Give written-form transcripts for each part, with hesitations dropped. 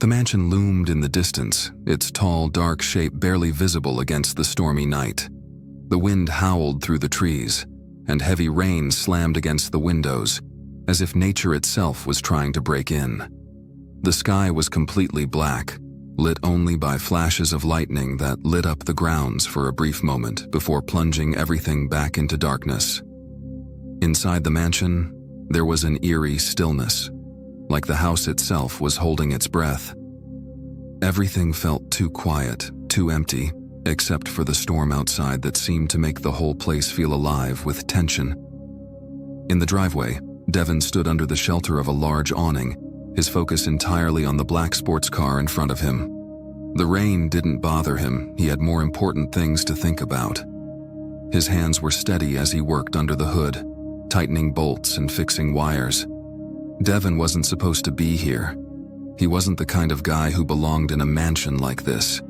The mansion loomed in the distance, its tall, dark shape barely visible against the stormy night. The wind howled through the trees, and heavy rain slammed against the windows, as if nature itself was trying to break in. The sky was completely black, lit only by flashes of lightning that lit up the grounds for a brief moment before plunging everything back into darkness. Inside the mansion, there was an eerie stillness, like the house itself was holding its breath. Everything felt too quiet, too empty, except for the storm outside that seemed to make the whole place feel alive with tension. In the driveway, Devon stood under the shelter of a large awning, his focus entirely on the black sports car in front of him. The rain didn't bother him, he had more important things to think about. His hands were steady as he worked under the hood, tightening bolts and fixing wires. Devon wasn't supposed to be here. He wasn't the kind of guy who belonged in a mansion like this.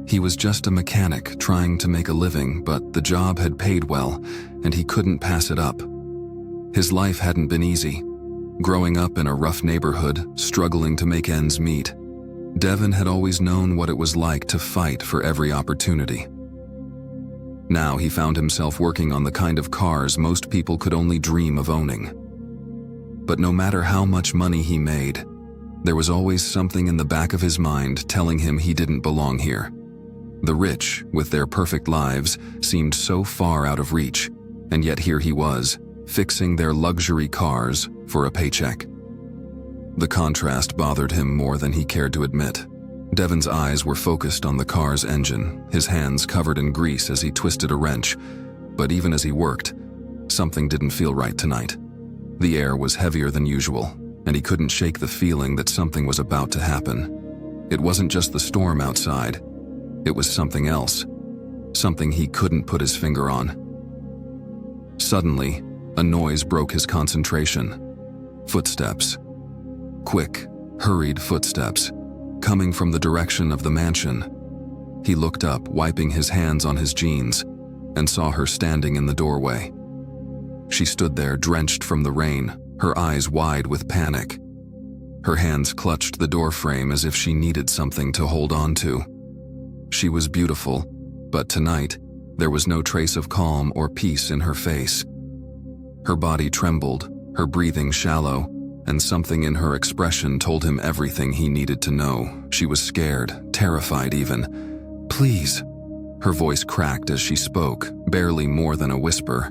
He was just a mechanic trying to make a living, but the job had paid well, and he couldn't pass it up. His life hadn't been easy. Growing up in a rough neighborhood, struggling to make ends meet, Devon had always known what it was like to fight for every opportunity. Now he found himself working on the kind of cars most people could only dream of owning. But no matter how much money he made, there was always something in the back of his mind telling him he didn't belong here. The rich, with their perfect lives, seemed so far out of reach, and yet here he was, fixing their luxury cars for a paycheck. The contrast bothered him more than he cared to admit. Devon's eyes were focused on the car's engine, his hands covered in grease as he twisted a wrench, but even as he worked, something didn't feel right tonight. The air was heavier than usual, and he couldn't shake the feeling that something was about to happen. It wasn't just the storm outside, it was something else, something he couldn't put his finger on. Suddenly, a noise broke his concentration. Footsteps. Quick, hurried footsteps, coming from the direction of the mansion. He looked up, wiping his hands on his jeans, and saw her standing in the doorway. She stood there, drenched from the rain, her eyes wide with panic. Her hands clutched the doorframe as if she needed something to hold on to. She was beautiful, but tonight, there was no trace of calm or peace in her face. Her body trembled, her breathing shallow, and something in her expression told him everything he needed to know. She was scared, terrified even. "Please." Her voice cracked as she spoke, barely more than a whisper.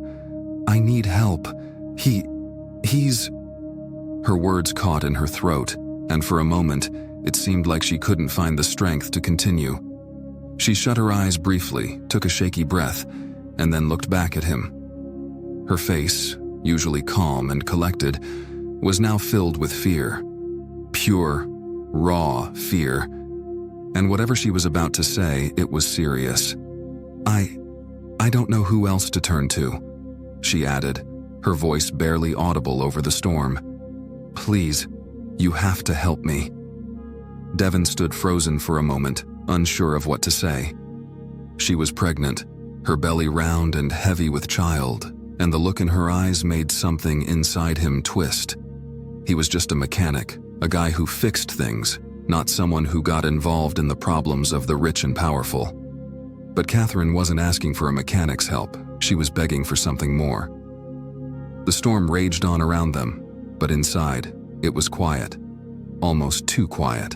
"I need help. He's..." Her words caught in her throat, and for a moment, it seemed like she couldn't find the strength to continue. She shut her eyes briefly, took a shaky breath, and then looked back at him. Her face, usually calm and collected, was now filled with fear. Pure, raw fear. And whatever she was about to say, it was serious. I don't know who else to turn to," she added, her voice barely audible over the storm. "Please, you have to help me." Devon stood frozen for a moment, unsure of what to say. She was pregnant, her belly round and heavy with child, and the look in her eyes made something inside him twist. He was just a mechanic, a guy who fixed things, not someone who got involved in the problems of the rich and powerful. But Catherine wasn't asking for a mechanic's help, she was begging for something more. The storm raged on around them, but inside, it was quiet, almost too quiet.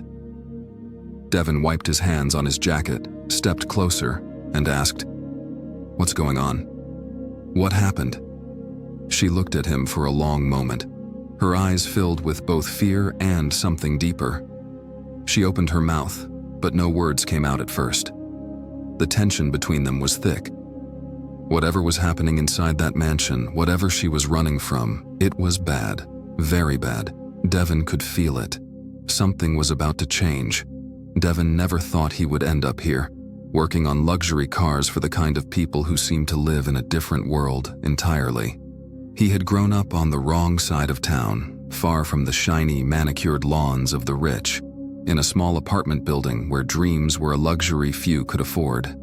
Devon wiped his hands on his jacket, stepped closer, and asked, "What's going on? What happened?" She looked at him for a long moment, her eyes filled with both fear and something deeper. She opened her mouth, but no words came out at first. The tension between them was thick. Whatever was happening inside that mansion, whatever she was running from, it was bad, very bad. Devon could feel it. Something was about to change. Devon never thought he would end up here, working on luxury cars for the kind of people who seemed to live in a different world entirely. He had grown up on the wrong side of town, far from the shiny, manicured lawns of the rich, in a small apartment building where dreams were a luxury few could afford.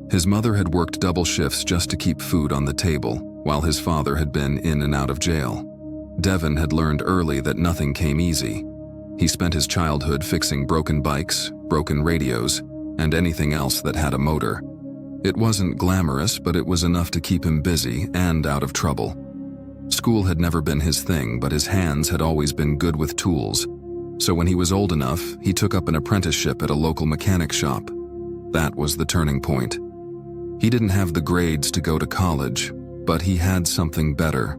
His mother had worked double shifts just to keep food on the table, while his father had been in and out of jail. Devon had learned early that nothing came easy. He spent his childhood fixing broken bikes, broken radios, and anything else that had a motor. It wasn't glamorous, but it was enough to keep him busy and out of trouble. School had never been his thing, but his hands had always been good with tools. So when he was old enough, he took up an apprenticeship at a local mechanic shop. That was the turning point. He didn't have the grades to go to college, but he had something better.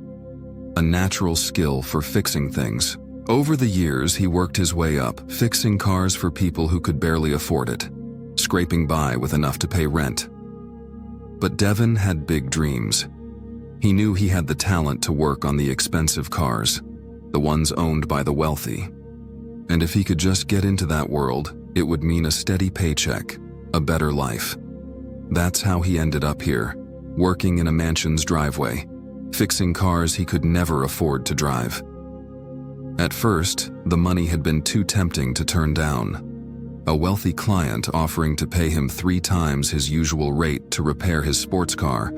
A natural skill for fixing things. Over the years, he worked his way up, fixing cars for people who could barely afford it, scraping by with enough to pay rent. But Devin had big dreams. He knew he had the talent to work on the expensive cars, the ones owned by the wealthy. And if he could just get into that world, it would mean a steady paycheck, a better life. That's how he ended up here, working in a mansion's driveway, fixing cars he could never afford to drive. At first, the money had been too tempting to turn down. A wealthy client offering to pay him 3 times his usual rate to repair his sports car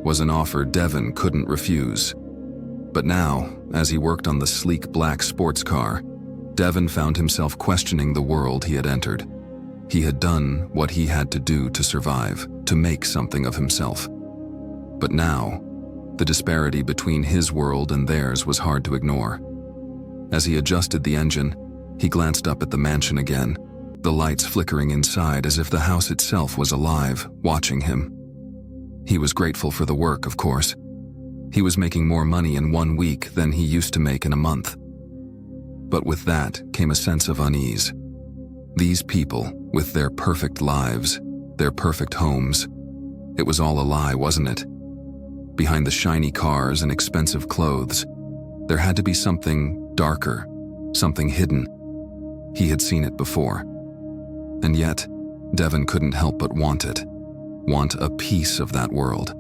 was an offer Devin couldn't refuse. But now, as he worked on the sleek black sports car, Devin found himself questioning the world he had entered. He had done what he had to do to survive, to make something of himself. But now, the disparity between his world and theirs was hard to ignore. As he adjusted the engine, he glanced up at the mansion again, the lights flickering inside as if the house itself was alive, watching him. He was grateful for the work, of course. He was making more money in 1 week than he used to make in a month. But with that came a sense of unease. These people, with their perfect lives, their perfect homes, it was all a lie, wasn't it? Behind the shiny cars and expensive clothes, there had to be something darker, something hidden. He had seen it before. And yet, Devin couldn't help but want it, want a piece of that world.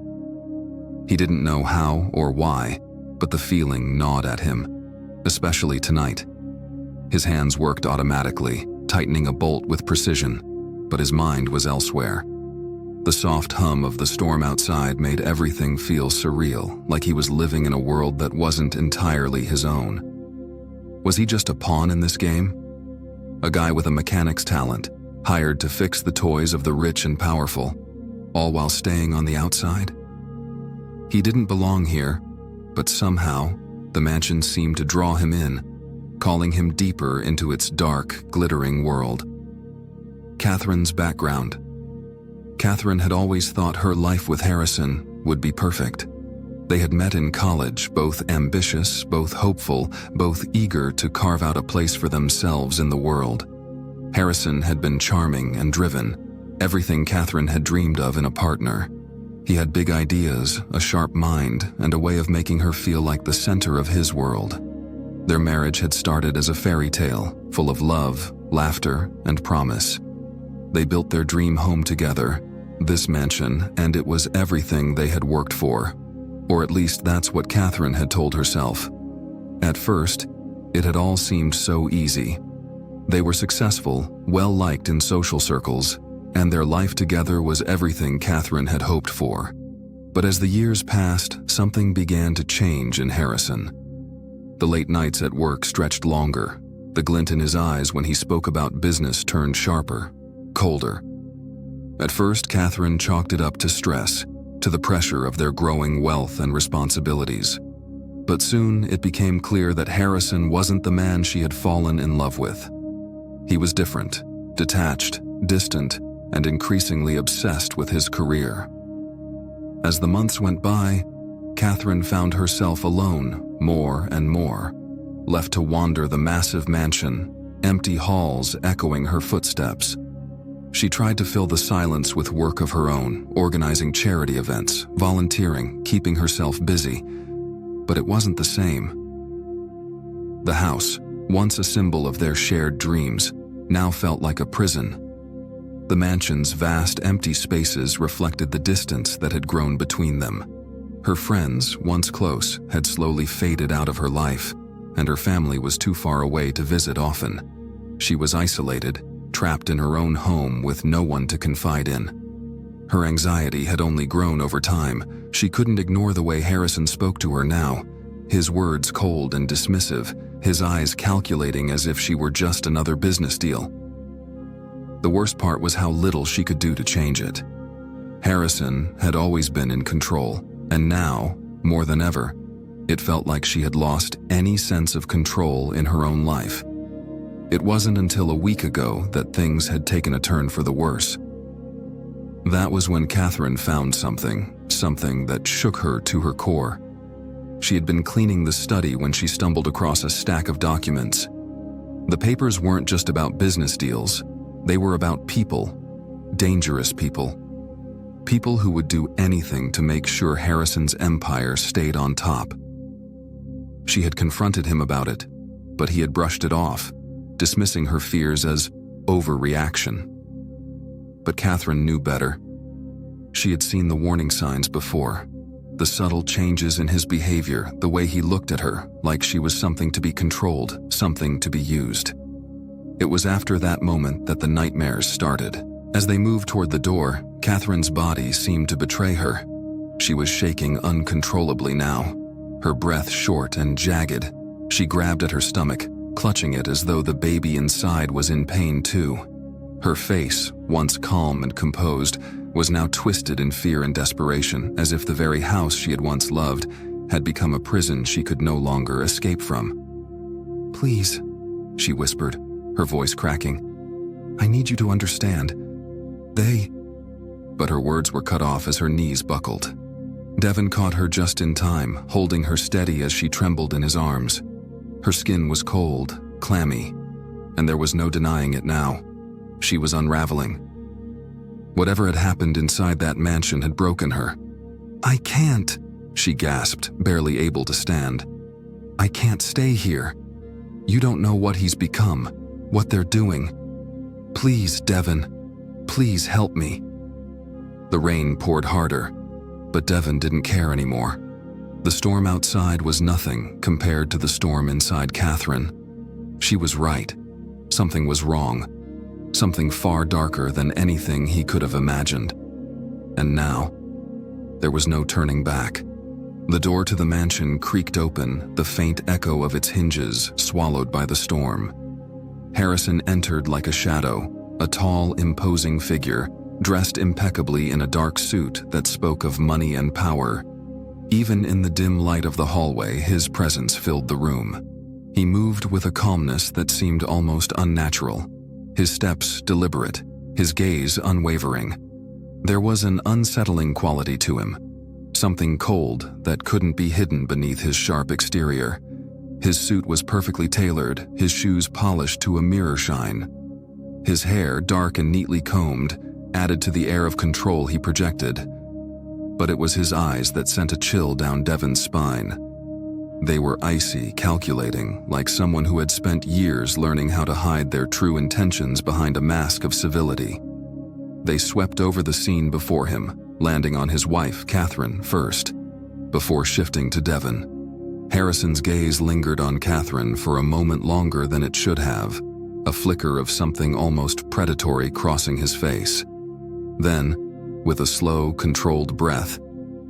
He didn't know how or why, but the feeling gnawed at him, especially tonight. His hands worked automatically, tightening a bolt with precision, but his mind was elsewhere. The soft hum of the storm outside made everything feel surreal, like he was living in a world that wasn't entirely his own. Was he just a pawn in this game? A guy with a mechanic's talent, hired to fix the toys of the rich and powerful, all while staying on the outside? He didn't belong here, but somehow, the mansion seemed to draw him in, calling him deeper into its dark, glittering world. Catherine's background. Catherine had always thought her life with Harrison would be perfect. They had met in college, both ambitious, both hopeful, both eager to carve out a place for themselves in the world. Harrison had been charming and driven, everything Catherine had dreamed of in a partner. He had big ideas, a sharp mind, and a way of making her feel like the center of his world. Their marriage had started as a fairy tale, full of love, laughter, and promise. They built their dream home together, this mansion, and it was everything they had worked for. Or at least that's what Catherine had told herself. At first, it had all seemed so easy. They were successful, well-liked in social circles, and their life together was everything Catherine had hoped for. But as the years passed, something began to change in Harrison. The late nights at work stretched longer. The glint in his eyes when he spoke about business turned sharper, colder. At first, Catherine chalked it up to stress, to the pressure of their growing wealth and responsibilities. But soon it became clear that Harrison wasn't the man she had fallen in love with. He was different, detached, distant, and increasingly obsessed with his career. As the months went by, Catherine found herself alone more and more, left to wander the massive mansion, empty halls echoing her footsteps. She tried to fill the silence with work of her own, organizing charity events, volunteering, keeping herself busy. But it wasn't the same. The house, once a symbol of their shared dreams, now felt like a prison. The mansion's vast, empty spaces reflected the distance that had grown between them. Her friends, once close, had slowly faded out of her life, and her family was too far away to visit often. She was isolated, trapped in her own home with no one to confide in. Her anxiety had only grown over time. She couldn't ignore the way Harrison spoke to her now, his words cold and dismissive, his eyes calculating as if she were just another business deal. The worst part was how little she could do to change it. Harrison had always been in control, and now, more than ever, it felt like she had lost any sense of control in her own life. It wasn't until a week ago that things had taken a turn for the worse. That was when Catherine found something that shook her to her core. She had been cleaning the study when she stumbled across a stack of documents. The papers weren't just about business deals, they were about people, dangerous people. People who would do anything to make sure Harrison's empire stayed on top. She had confronted him about it, but he had brushed it off, dismissing her fears as overreaction. But Catherine knew better. She had seen the warning signs before, the subtle changes in his behavior, the way he looked at her like she was something to be controlled, something to be used. It was after that moment that the nightmares started. As they moved toward the door, Catherine's body seemed to betray her. She was shaking uncontrollably now, her breath short and jagged. She grabbed at her stomach, clutching it as though the baby inside was in pain too. Her face, once calm and composed, was now twisted in fear and desperation, as if the very house she had once loved had become a prison she could no longer escape from. "Please," she whispered, her voice cracking. "I need you to understand. But her words were cut off as her knees buckled. Devin caught her just in time, holding her steady as she trembled in his arms. Her skin was cold, clammy, and there was no denying it now. She was unraveling. Whatever had happened inside that mansion had broken her. "I can't," she gasped, barely able to stand. "I can't stay here. You don't know what he's become, what they're doing. Please, Devin, please help me." The rain poured harder, but Devin didn't care anymore. The storm outside was nothing compared to the storm inside Catherine. She was right. Something was wrong. Something far darker than anything he could have imagined. And now, there was no turning back. The door to the mansion creaked open, the faint echo of its hinges swallowed by the storm. Harrison entered like a shadow, a tall, imposing figure, dressed impeccably in a dark suit that spoke of money and power. Even in the dim light of the hallway, his presence filled the room. He moved with a calmness that seemed almost unnatural, his steps deliberate, his gaze unwavering. There was an unsettling quality to him, something cold that couldn't be hidden beneath his sharp exterior. His suit was perfectly tailored, his shoes polished to a mirror shine. His hair, dark and neatly combed, added to the air of control he projected. But it was his eyes that sent a chill down Devin's spine. They were icy, calculating, like someone who had spent years learning how to hide their true intentions behind a mask of civility. They swept over the scene before him, landing on his wife, Catherine, first, before shifting to Devin. Harrison's gaze lingered on Catherine for a moment longer than it should have, a flicker of something almost predatory crossing his face. Then, with a slow, controlled breath,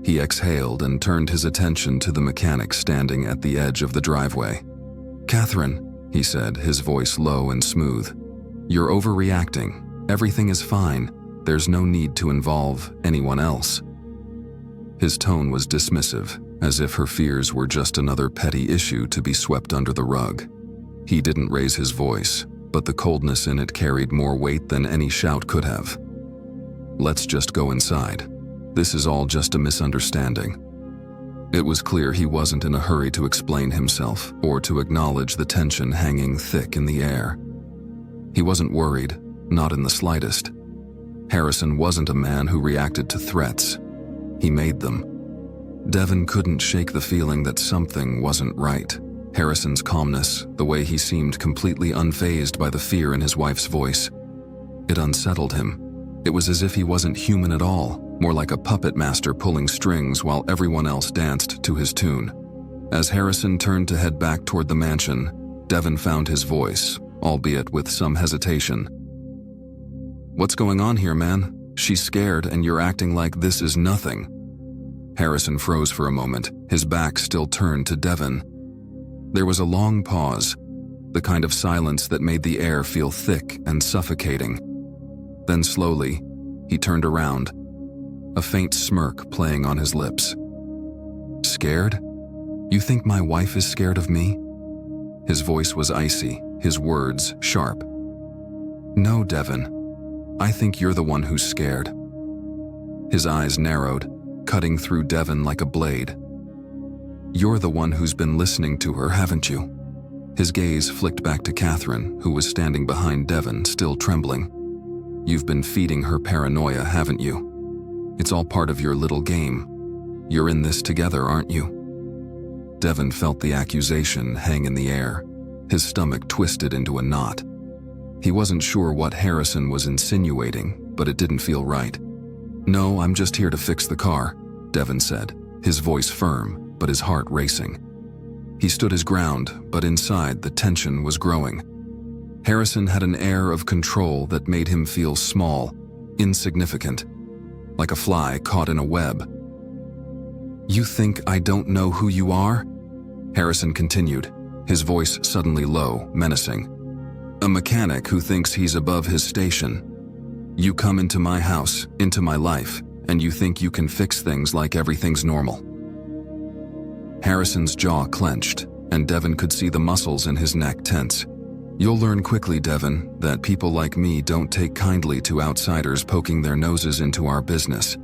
he exhaled and turned his attention to the mechanic standing at the edge of the driveway. "Catherine," he said, his voice low and smooth, "you're overreacting. Everything is fine. There's no need to involve anyone else." His tone was dismissive, as if her fears were just another petty issue to be swept under the rug. He didn't raise his voice, but the coldness in it carried more weight than any shout could have. "Let's just go inside. This is all just a misunderstanding." It was clear he wasn't in a hurry to explain himself or to acknowledge the tension hanging thick in the air. He wasn't worried, not in the slightest. Harrison wasn't a man who reacted to threats. He made them. Devin couldn't shake the feeling that something wasn't right. Harrison's calmness, the way he seemed completely unfazed by the fear in his wife's voice. It unsettled him. It was as if he wasn't human at all, more like a puppet master pulling strings while everyone else danced to his tune. As Harrison turned to head back toward the mansion, Devin found his voice, albeit with some hesitation. "What's going on here, man? She's scared and you're acting like this is nothing." Harrison froze for a moment, his back still turned to Devin. There was a long pause, the kind of silence that made the air feel thick and suffocating. Then slowly, he turned around, a faint smirk playing on his lips. "Scared? You think my wife is scared of me?" His voice was icy, his words sharp. "No, Devin. I think you're the one who's scared." His eyes narrowed, cutting through Devin like a blade. "You're the one who's been listening to her, haven't you?" His gaze flicked back to Catherine, who was standing behind Devin, still trembling. "You've been feeding her paranoia, haven't you? It's all part of your little game. You're in this together, aren't you?" Devin felt the accusation hang in the air, his stomach twisted into a knot. He wasn't sure what Harrison was insinuating, but it didn't feel right. "No, I'm just here to fix the car," Devin said, his voice firm, but his heart racing. He stood his ground, but inside the tension was growing. Harrison had an air of control that made him feel small, insignificant, like a fly caught in a web. "You think I don't know who you are?" Harrison continued, his voice suddenly low, menacing. "A mechanic who thinks he's above his station. You come into my house, into my life, and you think you can fix things like everything's normal." Harrison's jaw clenched, and Devin could see the muscles in his neck tense. "You'll learn quickly, Devin, that people like me don't take kindly to outsiders poking their noses into our business."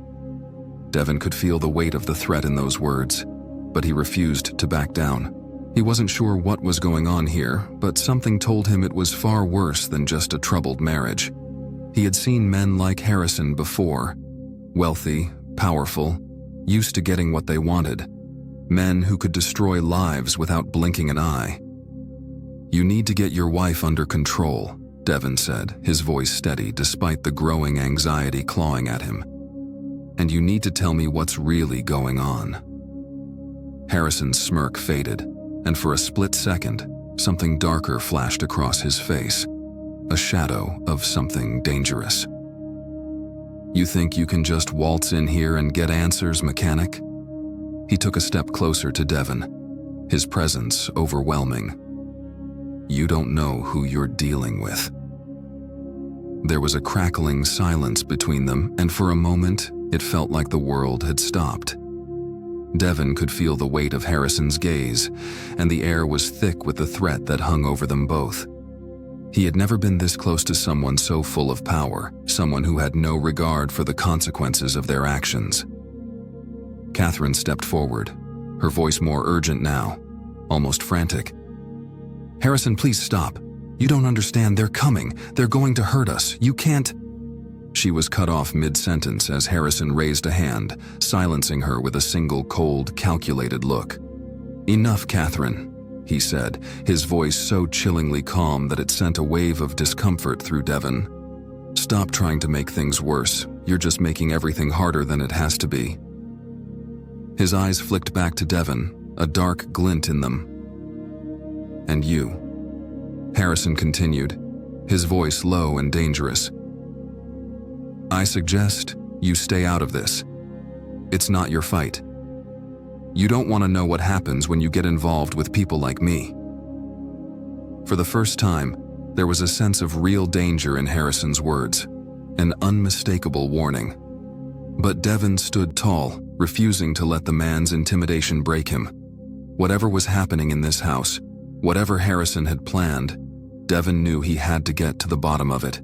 Devin could feel the weight of the threat in those words, but he refused to back down. He wasn't sure what was going on here, but something told him it was far worse than just a troubled marriage. He had seen men like Harrison before, wealthy, powerful, used to getting what they wanted. Men who could destroy lives without blinking an eye. "You need to get your wife under control," Devin said, his voice steady despite the growing anxiety clawing at him. "And you need to tell me what's really going on." Harrison's smirk faded, and for a split second, something darker flashed across his face, a shadow of something dangerous. "You think you can just waltz in here and get answers, mechanic?" He took a step closer to Devin, his presence overwhelming. "You don't know who you're dealing with." There was a crackling silence between them, and for a moment, it felt like the world had stopped. Devin could feel the weight of Harrison's gaze, and the air was thick with the threat that hung over them both. He had never been this close to someone so full of power, someone who had no regard for the consequences of their actions. Catherine stepped forward, her voice more urgent now, almost frantic. "Harrison, please stop. You don't understand. They're coming. They're going to hurt us. You can't—" She was cut off mid-sentence as Harrison raised a hand, silencing her with a single cold, calculated look. "Enough, Catherine," he said, his voice so chillingly calm that it sent a wave of discomfort through Devin. "Stop trying to make things worse. You're just making everything harder than it has to be." His eyes flicked back to Devin, a dark glint in them. "And you," Harrison continued, his voice low and dangerous. "I suggest you stay out of this. It's not your fight. You don't want to know what happens when you get involved with people like me." For the first time, there was a sense of real danger in Harrison's words, an unmistakable warning. But Devin stood tall, refusing to let the man's intimidation break him. Whatever was happening in this house, whatever Harrison had planned, Devin knew he had to get to the bottom of it.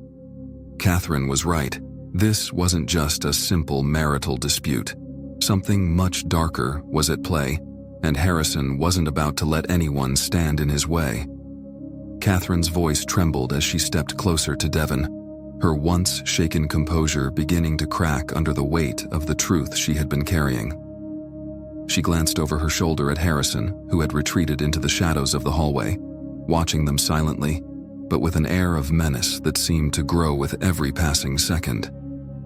Catherine was right. This wasn't just a simple marital dispute. Something much darker was at play, and Harrison wasn't about to let anyone stand in his way. Catherine's voice trembled as she stepped closer to Devin, her once shaken composure beginning to crack under the weight of the truth she had been carrying. She glanced over her shoulder at Harrison, who had retreated into the shadows of the hallway, watching them silently, but with an air of menace that seemed to grow with every passing second.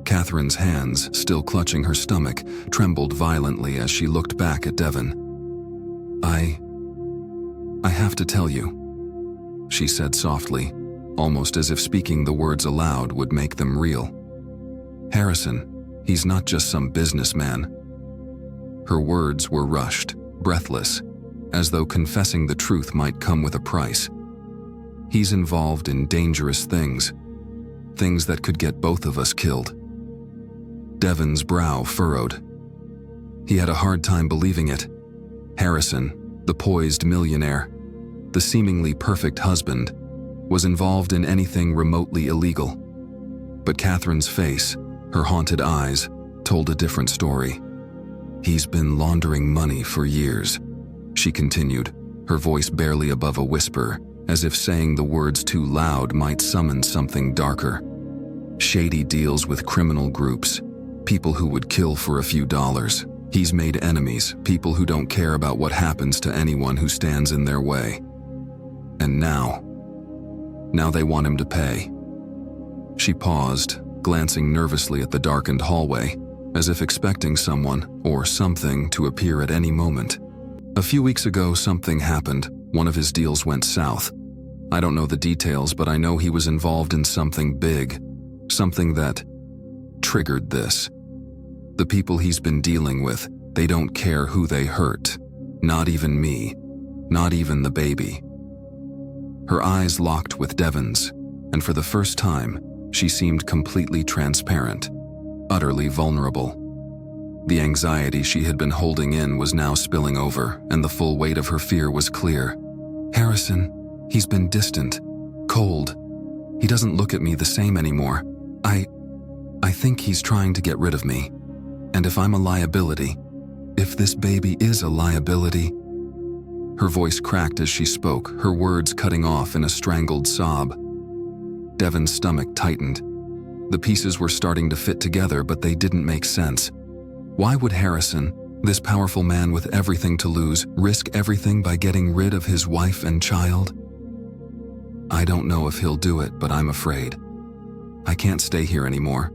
Catherine's hands, still clutching her stomach, trembled violently as she looked back at Devin. I have to tell you," she said softly, almost as if speaking the words aloud would make them real. "Harrison, he's not just some businessman." Her words were rushed, breathless, as though confessing the truth might come with a price. He's involved in dangerous things, things that could get both of us killed. Devon's brow furrowed. He had a hard time believing it. Harrison, the poised millionaire, the seemingly perfect husband, was involved in anything remotely illegal. But Catherine's face, her haunted eyes, told a different story. He's been laundering money for years, she continued, her voice barely above a whisper, as if saying the words too loud might summon something darker. Shady deals with criminal groups, people who would kill for a few dollars. He's made enemies, people who don't care about what happens to anyone who stands in their way. And now they want him to pay. She paused, glancing nervously at the darkened hallway, as if expecting someone or something to appear at any moment. A few weeks ago, something happened. One of his deals went south. I don't know the details, but I know he was involved in something big, something that triggered this. The people he's been dealing with, they don't care who they hurt. Not even me. Not even the baby. Her eyes locked with Devon's, and for the first time, she seemed completely transparent, utterly vulnerable. The anxiety she had been holding in was now spilling over, and the full weight of her fear was clear. Harrison, he's been distant, cold. He doesn't look at me the same anymore. I think he's trying to get rid of me. And if I'm a liability, if this baby is a liability. Her voice cracked as she spoke, her words cutting off in a strangled sob. Devon's stomach tightened. The pieces were starting to fit together, but they didn't make sense. Why would Harrison, this powerful man with everything to lose, risk everything by getting rid of his wife and child? I don't know if he'll do it, but I'm afraid. I can't stay here anymore.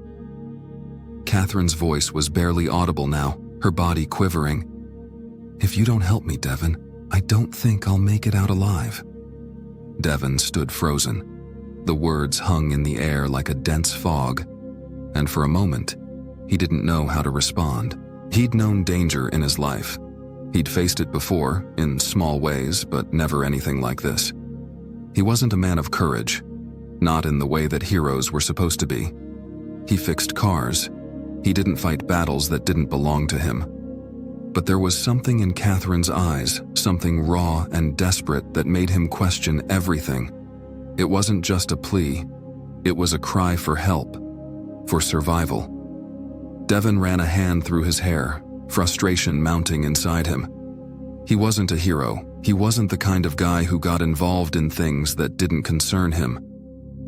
Catherine's voice was barely audible now, her body quivering. If you don't help me, Devon, I don't think I'll make it out alive. Devon stood frozen. The words hung in the air like a dense fog, and for a moment, he didn't know how to respond. He'd known danger in his life. He'd faced it before, in small ways, but never anything like this. He wasn't a man of courage, not in the way that heroes were supposed to be. He fixed cars. He didn't fight battles that didn't belong to him. But there was something in Catherine's eyes, something raw and desperate that made him question everything. It wasn't just a plea. It was a cry for help, for survival. Devon ran a hand through his hair, frustration mounting inside him. He wasn't a hero. He wasn't the kind of guy who got involved in things that didn't concern him.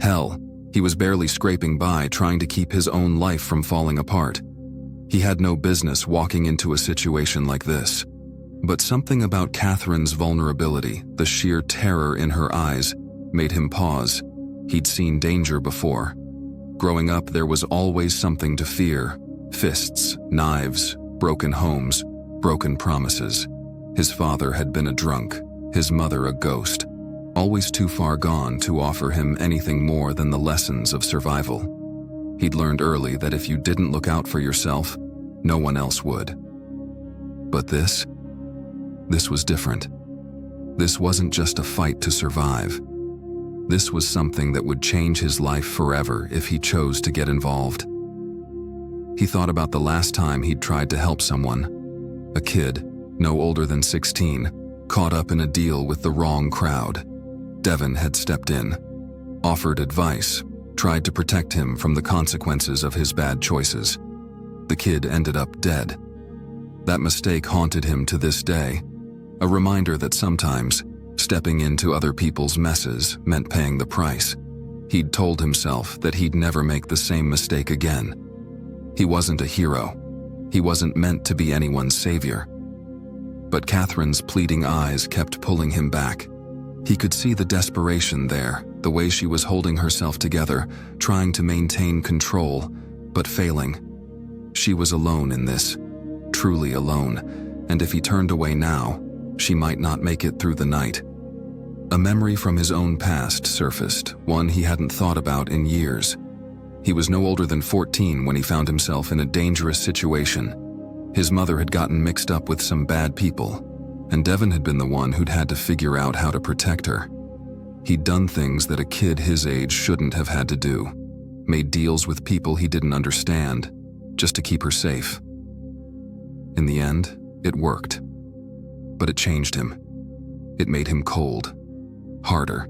Hell, he was barely scraping by, trying to keep his own life from falling apart. He had no business walking into a situation like this. But something about Catherine's vulnerability, the sheer terror in her eyes, made him pause. He'd seen danger before. Growing up, there was always something to fear. Fists, knives, broken homes, broken promises. His father had been a drunk, his mother a ghost, always too far gone to offer him anything more than the lessons of survival. He'd learned early that if you didn't look out for yourself, no one else would. But this was different. This wasn't just a fight to survive. This was something that would change his life forever if he chose to get involved. He thought about the last time he'd tried to help someone. A kid, no older than 16, caught up in a deal with the wrong crowd. Devon had stepped in, offered advice, tried to protect him from the consequences of his bad choices. The kid ended up dead. That mistake haunted him to this day, a reminder that sometimes stepping into other people's messes meant paying the price. He'd told himself that he'd never make the same mistake again. He wasn't a hero. He wasn't meant to be anyone's savior. But Catherine's pleading eyes kept pulling him back. He could see the desperation there, the way she was holding herself together, trying to maintain control, but failing. She was alone in this, truly alone, and if he turned away now, she might not make it through the night. A memory from his own past surfaced, one he hadn't thought about in years. He was no older than 14 when he found himself in a dangerous situation. His mother had gotten mixed up with some bad people. and Devon had been the one who'd had to figure out how to protect her. He'd done things that a kid his age shouldn't have had to do, made deals with people he didn't understand, just to keep her safe. In the end, it worked. But it changed him. It made him cold, harder.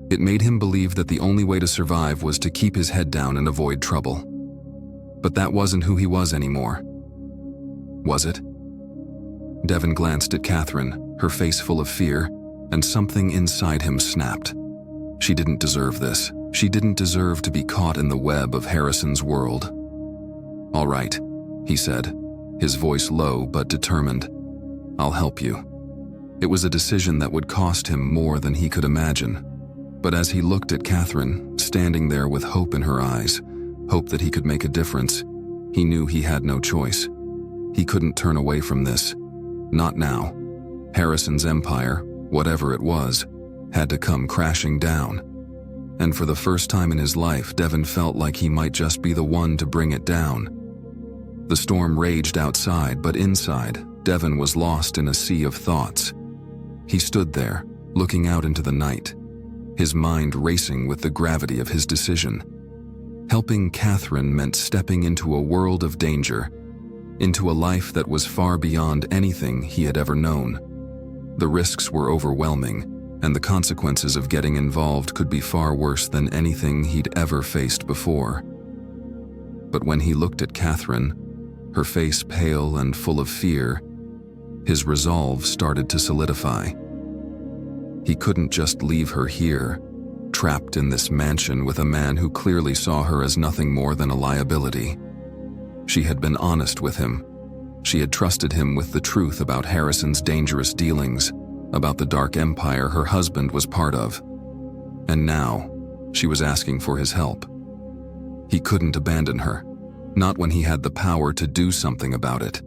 It made him believe that the only way to survive was to keep his head down and avoid trouble. But that wasn't who he was anymore. Was it? Devon glanced at Catherine, her face full of fear, and something inside him snapped. She didn't deserve this. She didn't deserve to be caught in the web of Harrison's world. "All right," he said, his voice low but determined. "I'll help you." It was a decision that would cost him more than he could imagine. But as he looked at Catherine, standing there with hope in her eyes, hope that he could make a difference, he knew he had no choice. He couldn't turn away from this. Not now. Harrison's empire, whatever it was, had to come crashing down. And for the first time in his life, Devon felt like he might just be the one to bring it down. The storm raged outside, but inside, Devon was lost in a sea of thoughts. He stood there, looking out into the night, his mind racing with the gravity of his decision. Helping Catherine meant stepping into a world of danger, into a life that was far beyond anything he had ever known. The risks were overwhelming, and the consequences of getting involved could be far worse than anything he'd ever faced before. But when he looked at Catherine, her face pale and full of fear, his resolve started to solidify. He couldn't just leave her here, trapped in this mansion with a man who clearly saw her as nothing more than a liability. She had been honest with him. She had trusted him with the truth about Harrison's dangerous dealings, about the dark empire her husband was part of. And now, she was asking for his help. He couldn't abandon her, not when he had the power to do something about it.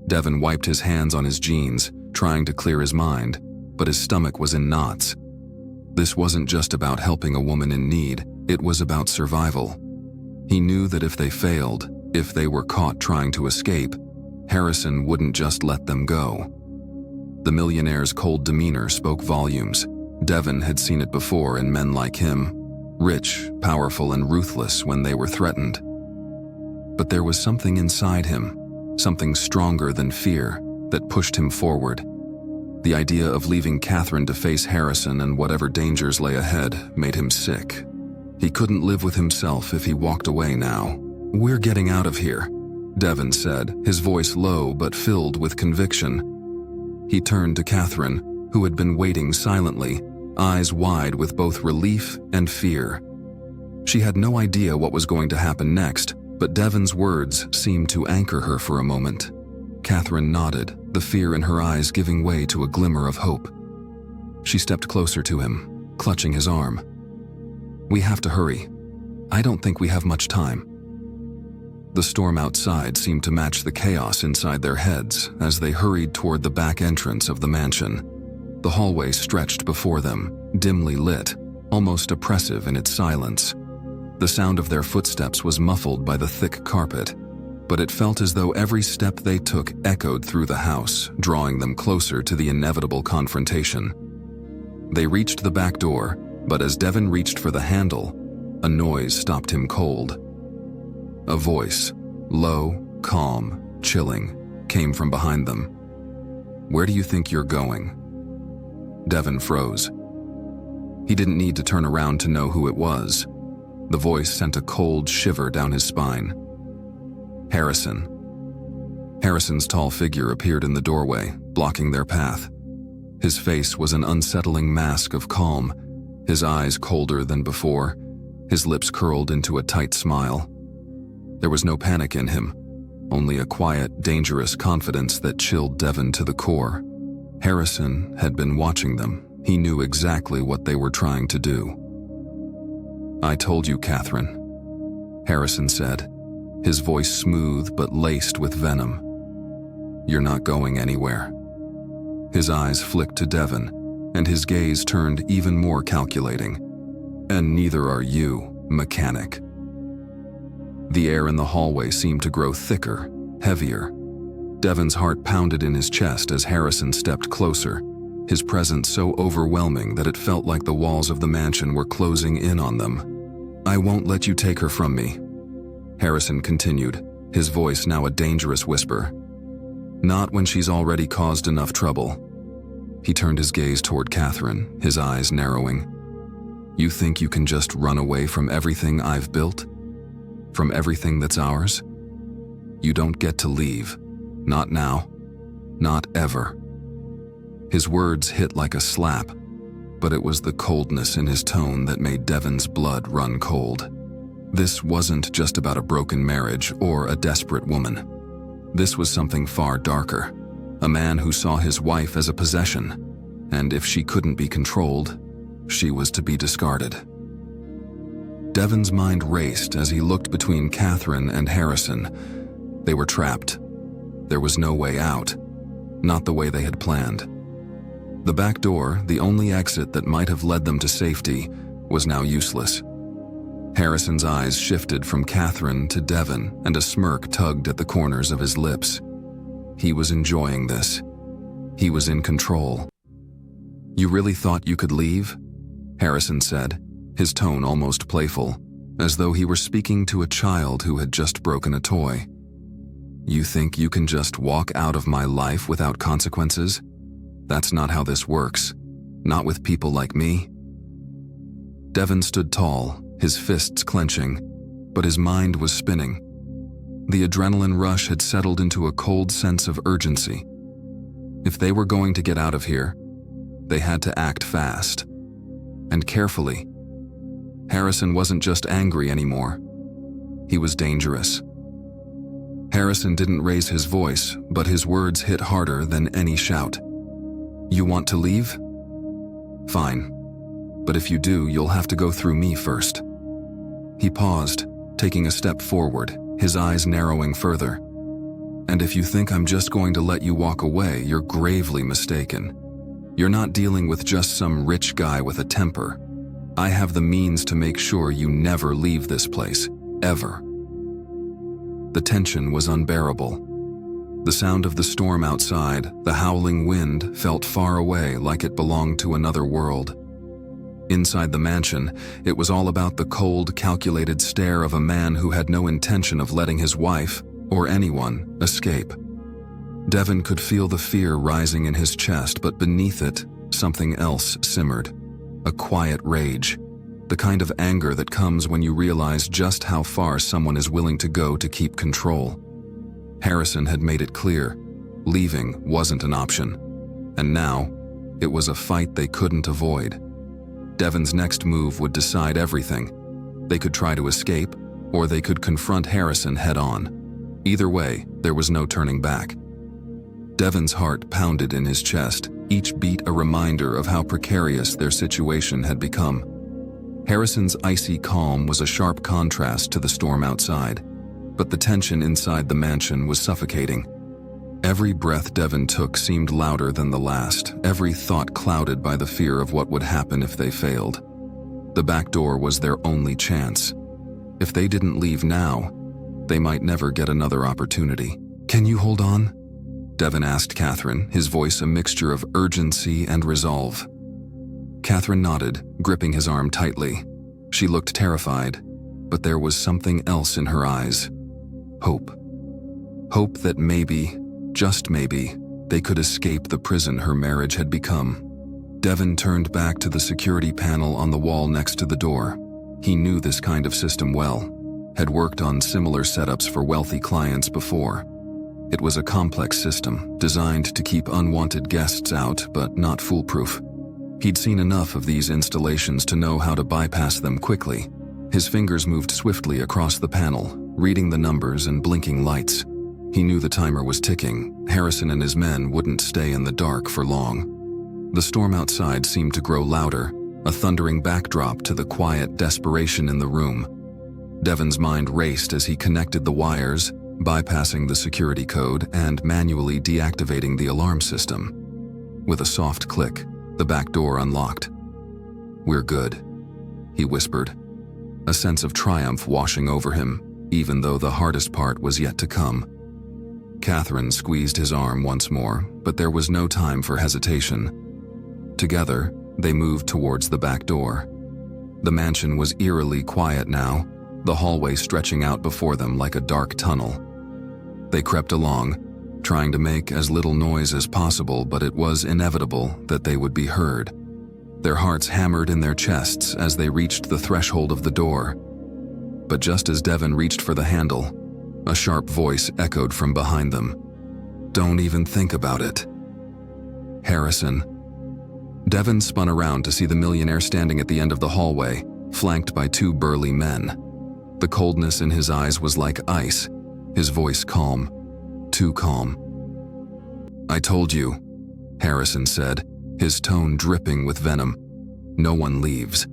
Devon wiped his hands on his jeans, trying to clear his mind, but his stomach was in knots. This wasn't just about helping a woman in need, it was about survival. He knew that if they failed, if they were caught trying to escape, Harrison wouldn't just let them go. The millionaire's cold demeanor spoke volumes. Devon had seen it before in men like him, rich, powerful, and ruthless when they were threatened. But there was something inside him, something stronger than fear, that pushed him forward. The idea of leaving Catherine to face Harrison and whatever dangers lay ahead made him sick. He couldn't live with himself if he walked away now. "We're getting out of here," Devon said, his voice low but filled with conviction. He turned to Catherine, who had been waiting silently, eyes wide with both relief and fear. She had no idea what was going to happen next, but Devon's words seemed to anchor her for a moment. Catherine nodded, the fear in her eyes giving way to a glimmer of hope. She stepped closer to him, clutching his arm. "We have to hurry. I don't think we have much time." The storm outside seemed to match the chaos inside their heads as they hurried toward the back entrance of the mansion. The hallway stretched before them, dimly lit, almost oppressive in its silence. The sound of their footsteps was muffled by the thick carpet, but it felt as though every step they took echoed through the house, drawing them closer to the inevitable confrontation. They reached the back door, but as Devon reached for the handle, a noise stopped him cold. A voice, low, calm, chilling, came from behind them. "Where do you think you're going?" Devon froze. He didn't need to turn around to know who it was. The voice sent a cold shiver down his spine. Harrison. Harrison's tall figure appeared in the doorway, blocking their path. His face was an unsettling mask of calm, his eyes colder than before, his lips curled into a tight smile. There was no panic in him, only a quiet, dangerous confidence that chilled Devon to the core. Harrison had been watching them. He knew exactly what they were trying to do. "I told you, Catherine," Harrison said, his voice smooth but laced with venom. "You're not going anywhere." His eyes flicked to Devon, and his gaze turned even more calculating. "And neither are you, mechanic." The air in the hallway seemed to grow thicker, heavier. Devon's heart pounded in his chest as Harrison stepped closer, his presence so overwhelming that it felt like the walls of the mansion were closing in on them. "I won't let you take her from me," Harrison continued, his voice now a dangerous whisper. "Not when she's already caused enough trouble." He turned his gaze toward Catherine, his eyes narrowing. "You think you can just run away from everything I've built? From everything that's ours? You don't get to leave. Not now. Not ever." His words hit like a slap, but it was the coldness in his tone that made Devon's blood run cold. This wasn't just about a broken marriage or a desperate woman. This was something far darker. A man who saw his wife as a possession, and if she couldn't be controlled, she was to be discarded. Devon's mind raced as he looked between Catherine and Harrison. They were trapped. There was no way out, not the way they had planned. The back door, the only exit that might have led them to safety, was now useless. Harrison's eyes shifted from Catherine to Devon, and a smirk tugged at the corners of his lips. He was enjoying this. He was in control. "You really thought you could leave?" Harrison said, his tone almost playful, as though he were speaking to a child who had just broken a toy. "You think you can just walk out of my life without consequences? That's not how this works. Not with people like me." Devon stood tall, his fists clenching, but his mind was spinning. The adrenaline rush had settled into a cold sense of urgency. If they were going to get out of here, they had to act fast. And carefully. Harrison wasn't just angry anymore. He was dangerous. Harrison didn't raise his voice, but his words hit harder than any shout. "You want to leave? Fine. But if you do, you'll have to go through me first." He paused, taking a step forward, his eyes narrowing further. "And if you think I'm just going to let you walk away, you're gravely mistaken. You're not dealing with just some rich guy with a temper. I have the means to make sure you never leave this place, ever." The tension was unbearable. The sound of the storm outside, the howling wind, felt far away like it belonged to another world. Inside the mansion, it was all about the cold, calculated stare of a man who had no intention of letting his wife, or anyone, escape. Devon could feel the fear rising in his chest, but beneath it, something else simmered. A quiet rage. The kind of anger that comes when you realize just how far someone is willing to go to keep control. Harrison had made it clear, leaving wasn't an option. And now, it was a fight they couldn't avoid. Devon's next move would decide everything. They could try to escape, or they could confront Harrison head-on. Either way, there was no turning back. Devon's heart pounded in his chest, each beat a reminder of how precarious their situation had become. Harrison's icy calm was a sharp contrast to the storm outside, but the tension inside the mansion was suffocating. Every breath Devon took seemed louder than the last, every thought clouded by the fear of what would happen if they failed. The back door was their only chance. If they didn't leave now, they might never get another opportunity. "Can you hold on?" Devon asked Catherine, his voice a mixture of urgency and resolve. Catherine nodded, gripping his arm tightly. She looked terrified, but there was something else in her eyes. Hope. Hope that maybe, just maybe, they could escape the prison her marriage had become. Devon turned back to the security panel on the wall next to the door. He knew this kind of system well, had worked on similar setups for wealthy clients before. It was a complex system, designed to keep unwanted guests out, but not foolproof. He'd seen enough of these installations to know how to bypass them quickly. His fingers moved swiftly across the panel, reading the numbers and blinking lights. He knew the timer was ticking. Harrison and his men wouldn't stay in the dark for long. The storm outside seemed to grow louder, a thundering backdrop to the quiet desperation in the room. Devon's mind raced as he connected the wires, bypassing the security code and manually deactivating the alarm system. With a soft click, the back door unlocked. "We're good," he whispered, a sense of triumph washing over him, even though the hardest part was yet to come. Catherine squeezed his arm once more, but there was no time for hesitation. Together, they moved towards the back door. The mansion was eerily quiet now, the hallway stretching out before them like a dark tunnel. They crept along, trying to make as little noise as possible, but it was inevitable that they would be heard. Their hearts hammered in their chests as they reached the threshold of the door. But just as Devin reached for the handle, a sharp voice echoed from behind them. "Don't even think about it." Harrison. Devin spun around to see the millionaire standing at the end of the hallway, flanked by two burly men. The coldness in his eyes was like ice, his voice calm, too calm. "I told you," Harrison said, his tone dripping with venom. "No one leaves."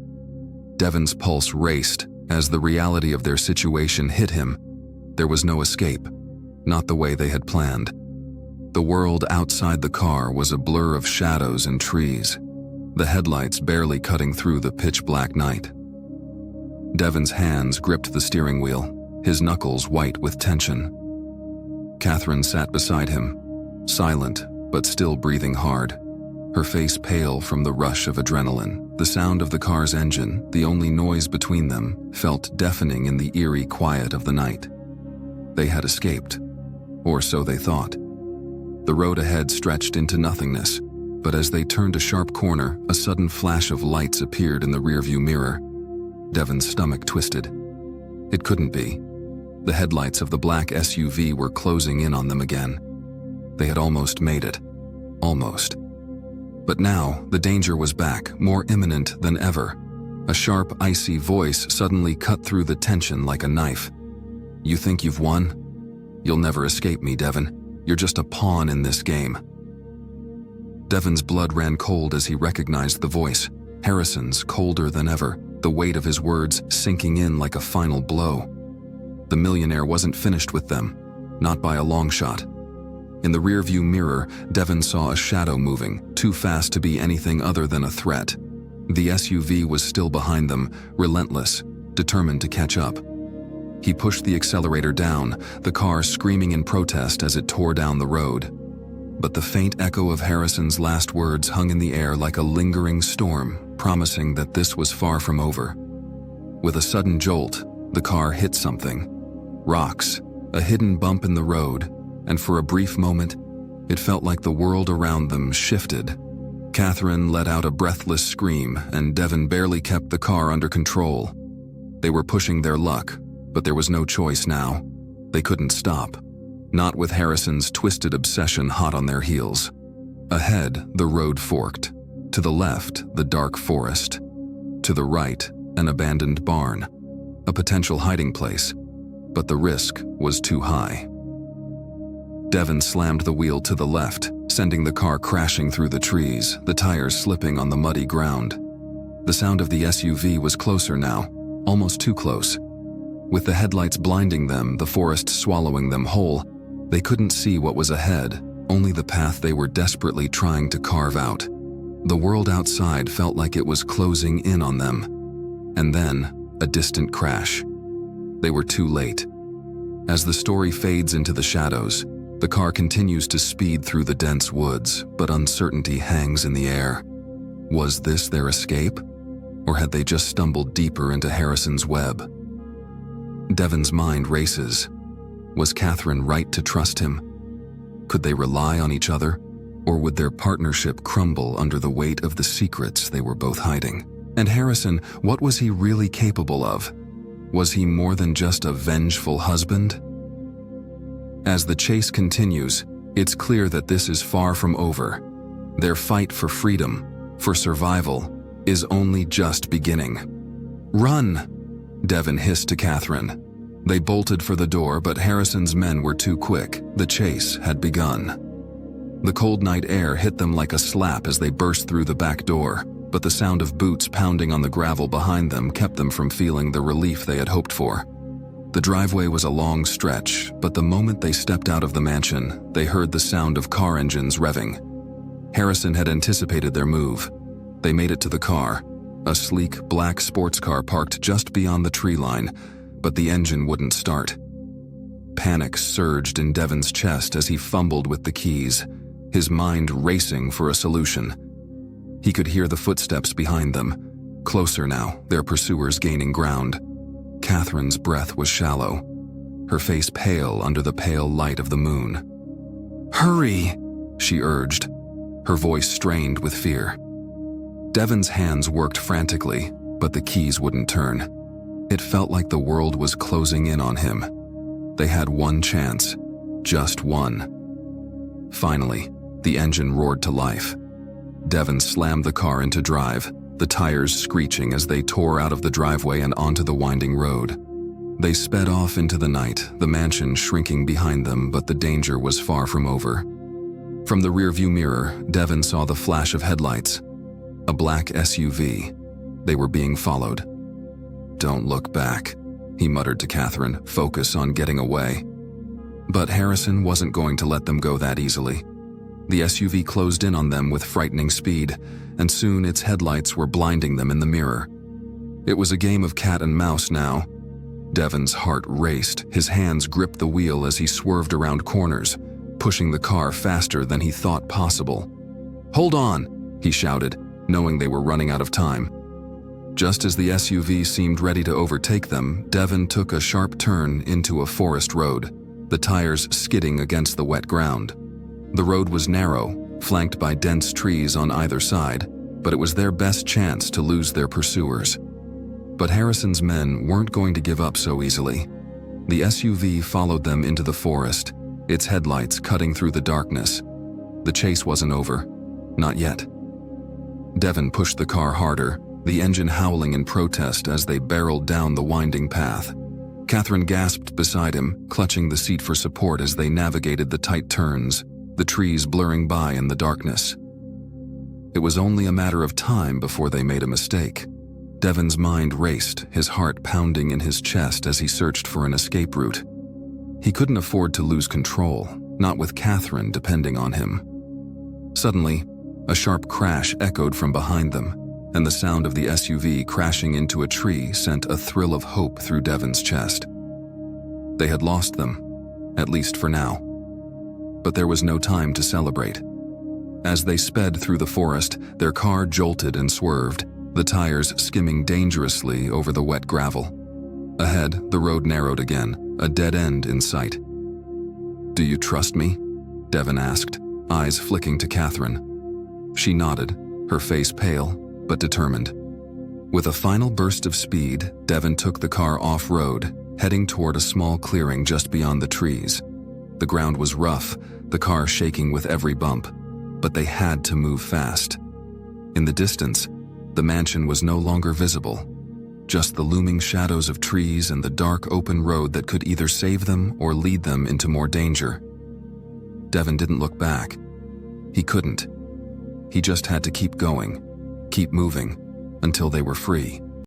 Devin's pulse raced as the reality of their situation hit him. There was no escape, not the way they had planned. The world outside the car was a blur of shadows and trees, the headlights barely cutting through the pitch-black night. Devin's hands gripped the steering wheel, his knuckles white with tension. Catherine sat beside him, silent but still breathing hard, her face pale from the rush of adrenaline. The sound of the car's engine, the only noise between them, felt deafening in the eerie quiet of the night. They had escaped, or so they thought. The road ahead stretched into nothingness, but as they turned a sharp corner, a sudden flash of lights appeared in the rearview mirror. Devin's stomach twisted. It couldn't be. The headlights of the black SUV were closing in on them again. They had almost made it. Almost. But now, the danger was back, more imminent than ever. A sharp, icy voice suddenly cut through the tension like a knife. "You think you've won? You'll never escape me, Devin. You're just a pawn in this game." Devin's blood ran cold as he recognized the voice. Harrison's, colder than ever, the weight of his words sinking in like a final blow. The millionaire wasn't finished with them, not by a long shot. In the rearview mirror, Devin saw a shadow moving, too fast to be anything other than a threat. The SUV was still behind them, relentless, determined to catch up. He pushed the accelerator down, the car screaming in protest as it tore down the road. But the faint echo of Harrison's last words hung in the air like a lingering storm, promising that this was far from over. With a sudden jolt, the car hit something. Rocks, a hidden bump in the road, and for a brief moment, it felt like the world around them shifted. Catherine let out a breathless scream, and Devin barely kept the car under control. They were pushing their luck, but there was no choice now. They couldn't stop. Not with Harrison's twisted obsession hot on their heels. Ahead, the road forked. To the left, the dark forest. To the right, an abandoned barn. A potential hiding place. But the risk was too high. Devin slammed the wheel to the left, sending the car crashing through the trees, the tires slipping on the muddy ground. The sound of the SUV was closer now, almost too close. With the headlights blinding them, the forest swallowing them whole, they couldn't see what was ahead, only the path they were desperately trying to carve out. The world outside felt like it was closing in on them. And then, a distant crash. They were too late. As the story fades into the shadows, the car continues to speed through the dense woods, but uncertainty hangs in the air. Was this their escape? Or had they just stumbled deeper into Harrison's web? Devin's mind races. Was Catherine right to trust him? Could they rely on each other? Or would their partnership crumble under the weight of the secrets they were both hiding? And Harrison, what was he really capable of? Was he more than just a vengeful husband? As the chase continues, it's clear that this is far from over. Their fight for freedom, for survival, is only just beginning. "Run!" Devin hissed to Catherine. They bolted for the door, but Harrison's men were too quick. The chase had begun. The cold night air hit them like a slap as they burst through the back door, but the sound of boots pounding on the gravel behind them kept them from feeling the relief they had hoped for. The driveway was a long stretch, but the moment they stepped out of the mansion, they heard the sound of car engines revving. Harrison had anticipated their move. They made it to the car, a sleek black sports car parked just beyond the tree line, but the engine wouldn't start. Panic surged in Devon's chest as he fumbled with the keys, his mind racing for a solution. He could hear the footsteps behind them, closer now, their pursuers gaining ground. Catherine's breath was shallow, her face pale under the pale light of the moon. "Hurry!" she urged, her voice strained with fear. Devon's hands worked frantically, but the keys wouldn't turn. It felt like the world was closing in on him. They had one chance, just one. Finally, the engine roared to life. Devon slammed the car into drive, the tires screeching as they tore out of the driveway and onto the winding road. They sped off into the night, the mansion shrinking behind them, but the danger was far from over. From the rearview mirror, Devon saw the flash of headlights. A black SUV. They were being followed. "Don't look back," he muttered to Catherine, "focus on getting away." But Harrison wasn't going to let them go that easily. The SUV closed in on them with frightening speed, and soon its headlights were blinding them in the mirror. It was a game of cat and mouse now. Devon's heart raced, his hands gripped the wheel as he swerved around corners, pushing the car faster than he thought possible. "Hold on!" he shouted, knowing they were running out of time. Just as the SUV seemed ready to overtake them, Devon took a sharp turn into a forest road, the tires skidding against the wet ground. The road was narrow, flanked by dense trees on either side, but it was their best chance to lose their pursuers. But Harrison's men weren't going to give up so easily. The SUV followed them into the forest, its headlights cutting through the darkness. The chase wasn't over. Not yet. Devon pushed the car harder, the engine howling in protest as they barreled down the winding path. Catherine gasped beside him, clutching the seat for support as they navigated the tight turns, the trees blurring by in the darkness. It was only a matter of time before they made a mistake. Devon's mind raced, his heart pounding in his chest as he searched for an escape route. He couldn't afford to lose control, not with Catherine depending on him. Suddenly, a sharp crash echoed from behind them, and the sound of the SUV crashing into a tree sent a thrill of hope through Devon's chest. They had lost them, at least for now. But there was no time to celebrate. As they sped through the forest, their car jolted and swerved, the tires skimming dangerously over the wet gravel. Ahead, the road narrowed again, a dead end in sight. "Do you trust me?" Devon asked, eyes flicking to Catherine. She nodded, her face pale, but determined. With a final burst of speed, Devon took the car off-road, heading toward a small clearing just beyond the trees. The ground was rough, the car shaking with every bump, but they had to move fast. In the distance, the mansion was no longer visible, just the looming shadows of trees and the dark open road that could either save them or lead them into more danger. Devon didn't look back. He couldn't. He just had to keep going, keep moving, until they were free.